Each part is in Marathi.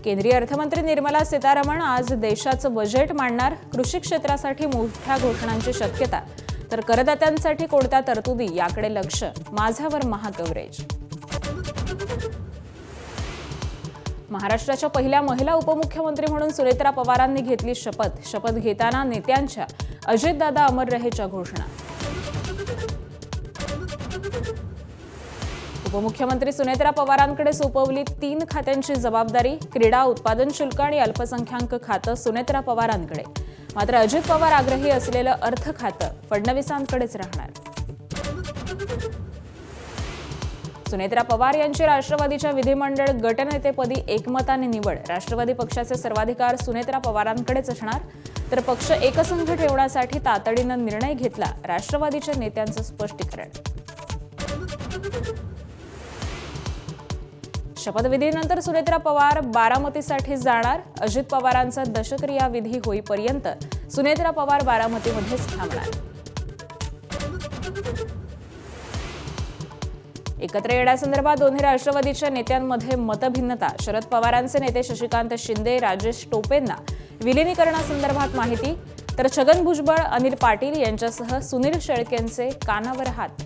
केंद्रीय अर्थमंत्री निर्मला सीतारामन आज देशाचं बजेट मांडणार. कृषी क्षेत्रासाठी मोठ्या घोषणांची शक्यता, तर करदात्यांसाठी कोणत्या तरतुदी याकडे लक्ष. माझावर महाकव्हरेज. महाराष्ट्राच्या पहिल्या महिला उपमुख्यमंत्री म्हणून सुनेत्रा पवारांनी घेतली शपथ. शपथ घेताना नेत्यांच्या अजितदादा अमर रहेच्या घोषणा. उपमुख्यमंत्री सुनेत्रा पवारांकडे सोपवली 3 खात्यांची जबाबदारी. क्रीडा, उत्पादन शुल्क आणि अल्पसंख्याक खातं सुनेत्रा पवारांकडे. मात्र अजित पवार आग्रही असलेलं अर्थ खातं फडणवीसांकडेच राहणार. सुनेत्रा पवार यांची राष्ट्रवादीच्या विधिमंडळ गटनेतेपदी एकमताने निवड. राष्ट्रवादी पक्षाचे सर्वाधिकार सुनेत्रा पवारांकडेच असणार, तर पक्ष एकसंघ ठेवण्यासाठी तातडीनं निर्णय घेतला. राष्ट्रवादीच्या नेत्यांचं स्पष्टीकरण. शपथविधीनंतर सुनेत्रा पवार बारामतीसाठी जाणार. अजित पवारांचा दशक्रिया विधी होईपर्यंत सुनेत्रा पवार बारामतीमध्येच थांबणार. एकत्र येण्यासंदर्भात दोन्ही राष्ट्रवादीच्या नेत्यांमध्ये मतभिन्नता. शरद पवारांचे नेते शशिकांत शिंदे, राजेश टोपेंना विलिनीकरणासंदर्भात माहिती, तर छगन भुजबळ, अनिल पाटील यांच्यासह सुनील शेळकेंचे कानावर हात.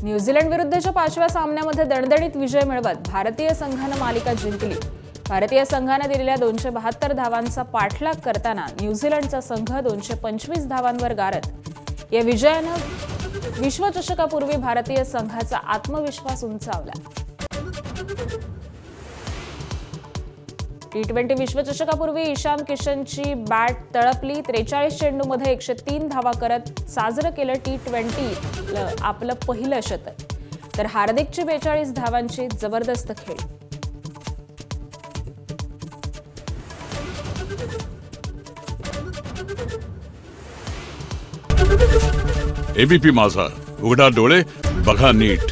न्यूझीलंड विरुद्धच्या 5व्या सामन्यामध्ये दणदणीत विजय मिळवत भारतीय संघानं मालिका जिंकली. भारतीय संघाने दिलेल्या 272 धावांचा पाठलाग करताना न्यूझीलंडचा संघ 225 धावांवर गारत या विजयानं विश्वचषकापूर्वी भारतीय संघाचा आत्मविश्वास उंचावला. T20 विश्वचषकापूर्वी Ishan किशनची bat तळपली. 43 चेंडूमध्ये 103 धावा करत साजरं केलं T20 आपलं पहिलं शतक. तर हार्दिकची 42 धावांची जबरदस्त खेळी. एबीपी माझा, उघडा डोळे बघा नीट.